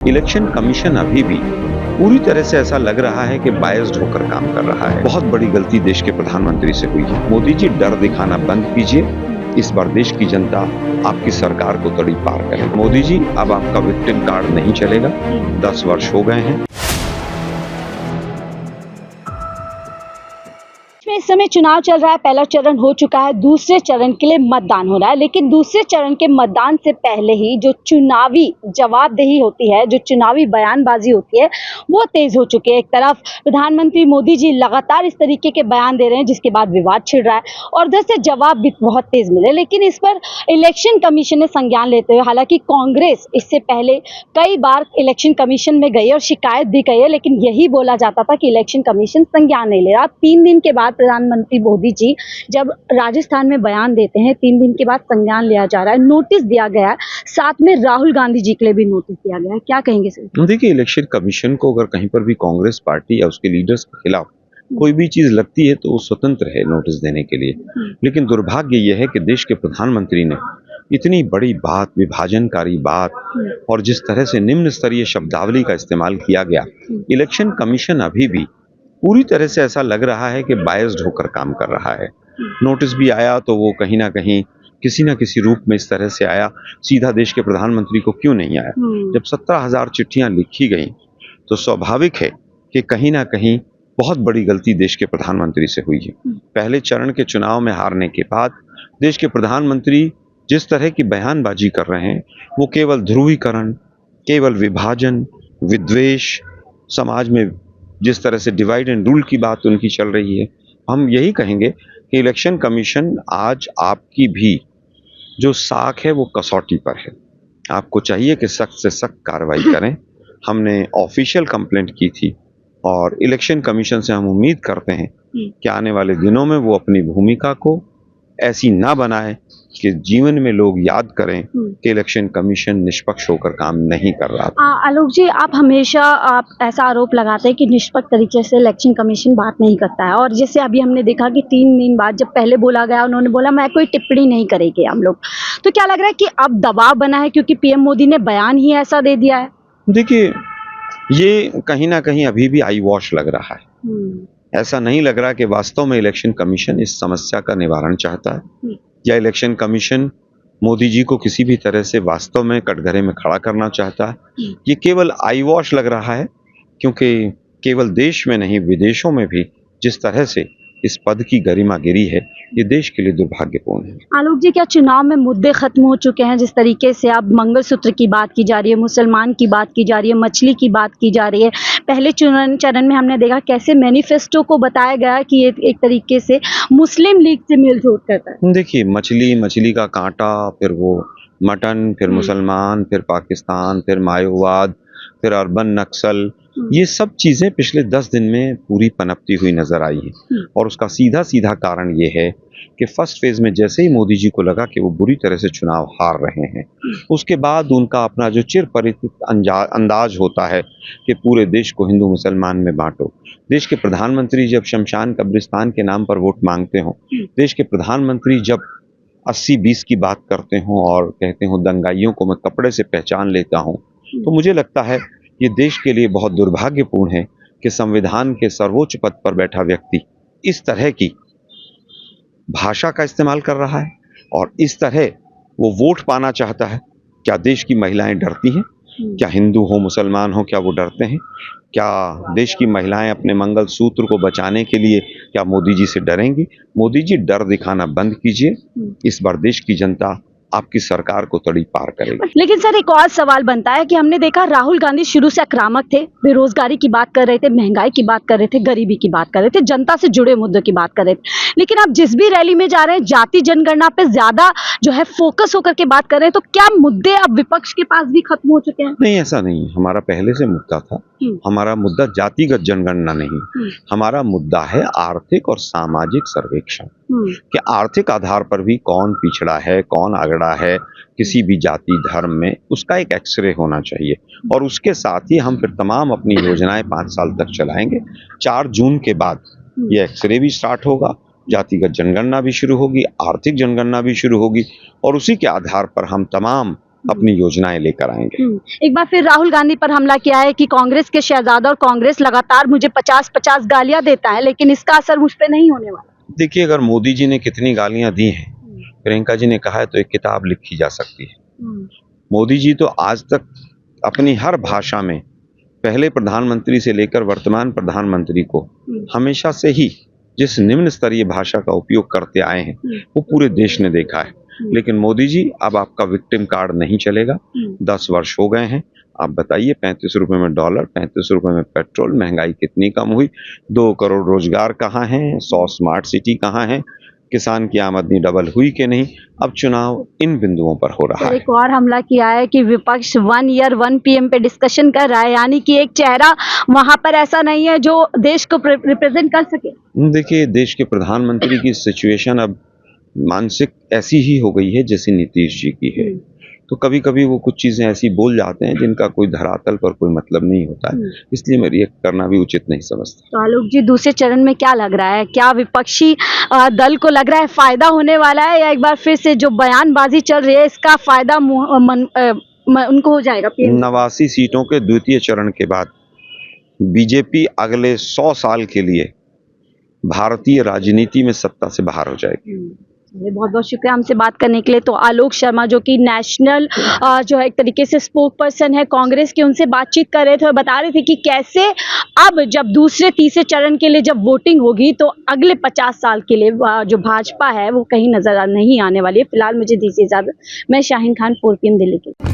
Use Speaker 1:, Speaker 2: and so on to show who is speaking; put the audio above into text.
Speaker 1: Election commission अभी भी पूरी तरह से ऐसा लग रहा है कि बायस्ड होकर काम कर रहा है। बहुत बड़ी गलती देश के प्रधानमंत्री से हुई है। मोदी जी, डर दिखाना बंद कीजिए। इस बार देश की जनता आपकी सरकार को तड़ी पार करे। मोदी जी, अब आपका विक्टिम कार्ड नहीं चलेगा। 10 वर्ष हो गए हैं।
Speaker 2: इस समय चुनाव चल रहा है। पहला चरण हो चुका है, दूसरे चरण के लिए मतदान हो रहा है। लेकिन दूसरे चरण के मतदान से पहले ही जो चुनावी जवाबदेही होती है, जो चुनावी बयानबाजी होती है, वो तेज हो चुकी है। एक तरफ प्रधानमंत्री मोदी जी लगातार इस तरीके के बयान दे रहे हैं, जिसके बाद विवाद छिड़ रहा है, और उधर से जवाब भी बहुत तेज मिले। लेकिन इस पर इलेक्शन कमीशन ने संज्ञान लेते हुए, हालांकि कांग्रेस इससे पहले कई बार इलेक्शन कमीशन में गई और शिकायत भी की है, लेकिन यही बोला जाता था कि इलेक्शन कमीशन संज्ञान नहीं ले रहा। 3 दिन के बाद प्रधानमंत्री मोदी जी जब राजस्थान में बयान देते हैं, 3 दिन के बाद संज्ञान लिया जा रहा है, नोटिस दिया गया है, साथ में राहुल गांधी जी के लिए भी नोटिस दिया गया है। क्या कहेंगे सर?
Speaker 1: देखिए, इलेक्शन कमीशन को अगर कहीं पर भी कांग्रेस पार्टी या उसके लीडर्स के खिलाफ कोई भी चीज लगती है तो वो स्वतंत्र है नोटिस देने के लिए। लेकिन दुर्भाग्य यह है कि देश के प्रधानमंत्री ने इतनी बड़ी बात, विभाजनकारी बात, और जिस तरह से निम्न स्तरीय शब्दावली का इस्तेमाल किया गया, इलेक्शन कमीशन अभी भी पूरी तरह से ऐसा लग रहा है कि बायस्ड होकर काम कर रहा है। नोटिस भी आया तो वो कहीं ना कहीं किसी ना किसी रूप में इस तरह से आया। सीधा देश के प्रधानमंत्री को क्यों नहीं आया? जब 17,000 चिट्ठियां लिखी गई तो स्वाभाविक है कि कहीं ना कहीं बहुत बड़ी गलती देश के प्रधानमंत्री से हुई है। पहले चरण के चुनाव में हारने के बाद देश के प्रधानमंत्री जिस तरह की बयानबाजी कर रहे हैं, वो केवल ध्रुवीकरण, केवल विभाजन, विद्वेष, समाज में जिस तरह से डिवाइड एंड रूल की बात उनकी चल रही है। हम यही कहेंगे कि इलेक्शन कमीशन आज आपकी भी जो साख है वो कसौटी पर है। आपको चाहिए कि सख्त से सख्त कार्रवाई करें। हमने ऑफिशियल कंप्लेंट की थी और इलेक्शन कमीशन से हम उम्मीद करते हैं कि आने वाले दिनों में वो अपनी भूमिका को ऐसी ना बनाए कि जीवन में लोग याद करें कि इलेक्शन कमीशन निष्पक्ष होकर काम नहीं कर रहा था।
Speaker 2: आलोक जी, आप हमेशा ऐसा आरोप लगाते हैं कि निष्पक्ष तरीके से इलेक्शन कमीशन बात नहीं करता है, और जैसे अभी हमने देखा कि 3 दिन बाद जब पहले बोला गया, उन्होंने बोला मैं कोई टिप्पणी नहीं करेंगे हम लोग। तो क्या लग रहा है कि अब दबाव बना है क्योंकि पीएम मोदी ने बयान ही ऐसा दे दिया है?
Speaker 1: देखिए, ये कहीं ना कहीं अभी भी आई वॉश लग रहा है। ऐसा नहीं लग रहा कि वास्तव में इलेक्शन कमीशन इस समस्या का निवारण चाहता है, या इलेक्शन कमीशन मोदी जी को किसी भी तरह से वास्तव में कटघरे में खड़ा करना चाहता है। ये केवल आई वॉश लग रहा है, क्योंकि केवल देश में नहीं, विदेशों में भी जिस तरह से इस पद की गरिमा गिरी है, ये देश के लिए दुर्भाग्यपूर्ण है।
Speaker 2: आलोक जी, क्या चुनाव में मुद्दे खत्म हो चुके हैं? जिस तरीके से अब मंगलसूत्र की बात की जा रही है, मुसलमान की बात की जा रही है, मछली की बात की जा रही है। पहले चरण में हमने देखा कैसे मैनिफेस्टो को बताया गया कि ये एक तरीके से मुस्लिम लीग से मेलजोल करता है।
Speaker 1: देखिए, मछली का कांटा, फिर वो मटन, फिर मुसलमान, फिर पाकिस्तान, फिर मायोवाद, फिर अर्बन नक्सल, ये सब चीजें पिछले 10 दिन में पूरी पनपती हुई नजर आई है। और उसका सीधा सीधा कारण ये है कि फर्स्ट फेज में जैसे ही मोदी जी को लगा कि वो बुरी तरह से चुनाव हार रहे हैं, उसके बाद उनका अपना जो चिर परिचित अंदाज होता है कि पूरे देश को हिंदू मुसलमान में बांटो। देश के प्रधानमंत्री जब शमशान कब्रिस्तान के नाम पर वोट मांगते हो, देश के प्रधानमंत्री जब 80-20 की बात करते हों और कहते हो दंगाइयों को मैं कपड़े से पहचान लेता हूं, तो मुझे लगता है ये देश के लिए बहुत दुर्भाग्यपूर्ण है कि संविधान के सर्वोच्च पद पर बैठा व्यक्ति इस तरह की भाषा का इस्तेमाल कर रहा है और इस तरह वो वोट पाना चाहता है। क्या देश की महिलाएं डरती हैं? क्या हिंदू हो, मुसलमान हो, क्या वो डरते हैं? क्या देश की महिलाएं अपने मंगलसूत्र को बचाने के लिए क्या मोदी जी से डरेंगी? मोदी जी, डर दिखाना बंद कीजिए। इस बार देश की जनता आपकी सरकार को तड़ी पार करेगी।
Speaker 2: लेकिन सर, एक और सवाल बनता है कि हमने देखा राहुल गांधी शुरू से आक्रामक थे, बेरोजगारी की बात कर रहे थे, महंगाई की बात कर रहे थे, गरीबी की बात कर रहे थे, जनता से जुड़े मुद्दों की बात कर रहे थे। लेकिन आप जिस भी रैली में जा रहे हैं, जाति जनगणना पे ज्यादा जो है फोकस होकर के बात कर रहे हैं। तो क्या मुद्दे अब विपक्ष के पास भी खत्म हो चुके हैं?
Speaker 1: नहीं, ऐसा नहीं। हमारा पहले से मुद्दा था। हमारा मुद्दा जातिगत जनगणना नहीं, हमारा मुद्दा है आर्थिक और सामाजिक सर्वेक्षण कि आर्थिक आधार पर भी कौन पिछड़ा है, कौन अगड़ा है किसी भी जाति धर्म में, उसका एक एक्सरे होना चाहिए। और उसके साथ ही हम फिर तमाम अपनी योजनाएं 5 साल तक चलाएंगे। 4 जून के बाद ये एक्सरे भी स्टार्ट होगा, जातिगत जनगणना भी शुरू होगी, आर्थिक जनगणना भी शुरू होगी, और उसी के आधार पर हम तमाम अपनी योजनाएं लेकर आएंगे।
Speaker 2: एक बार फिर राहुल गांधी पर हमला किया है कि कांग्रेस के शहजादा और कांग्रेस लगातार मुझे 50-50 गालियां देता है, लेकिन इसका असर मुझ पे नहीं होने वाला।
Speaker 1: देखिए, अगर मोदी जी ने कितनी गालियां दी हैं, प्रियंका जी ने कहा है, तो एक किताब लिखी जा सकती है। मोदी जी तो आज तक अपनी हर भाषा में पहले प्रधानमंत्री से लेकर वर्तमान प्रधानमंत्री को हमेशा से ही जिस निम्न स्तरीय भाषा का उपयोग करते आए हैं वो पूरे देश ने देखा है। लेकिन मोदी जी, अब आपका विक्टिम कार्ड नहीं चलेगा। 10 वर्ष हो गए हैं। आप बताइए, 35 रुपए में डॉलर, 35 रुपए में पेट्रोल, महंगाई कितनी कम हुई, 2 करोड़ रोजगार कहाँ हैं, 100 स्मार्ट सिटी कहाँ हैं, किसान की आमदनी डबल हुई कि नहीं। अब चुनाव इन बिंदुओं पर हो रहा है।
Speaker 2: एक और हमला किया है कि विपक्ष 1 ईयर 1 PM पे डिस्कशन कर रहा है, यानी कि एक चेहरा वहां पर ऐसा नहीं है जो देश को रिप्रेजेंट कर सके।
Speaker 1: देखिए, देश के प्रधानमंत्री की सिचुएशन अब मानसिक ऐसी ही हो गई है जैसी नीतीश जी की है। तो कभी कभी वो कुछ चीजें ऐसी बोल जाते हैं जिनका कोई धरातल पर कोई मतलब नहीं होता है, इसलिए मैं रिएक्ट करना भी उचित नहीं समझता।
Speaker 2: तो आलोक जी, दूसरे चरण में क्या लग रहा है? क्या विपक्षी दल को लग रहा है फायदा होने वाला है, या एक बार फिर से जो बयानबाजी चल रही है इसका फायदा उनको हो जाएगा?
Speaker 1: 89 सीटों के द्वितीय चरण के बाद बीजेपी अगले 100 साल के लिए भारतीय राजनीति में सत्ता से बाहर हो जाएगी।
Speaker 2: बहुत बहुत शुक्रिया हमसे बात करने के लिए। तो आलोक शर्मा, जो कि नेशनल जो है एक तरीके से स्पोक पर्सन है कांग्रेस के, उनसे बातचीत कर रहे थे और बता रहे थे कि कैसे अब जब दूसरे तीसरे चरण के लिए जब वोटिंग होगी तो अगले 50 साल के लिए जो भाजपा है वो कहीं नजर नहीं आने वाली है। फिलहाल मुझे दीजिए इजाजत। मैं शाहीन खान, 4 PM दिल्ली के।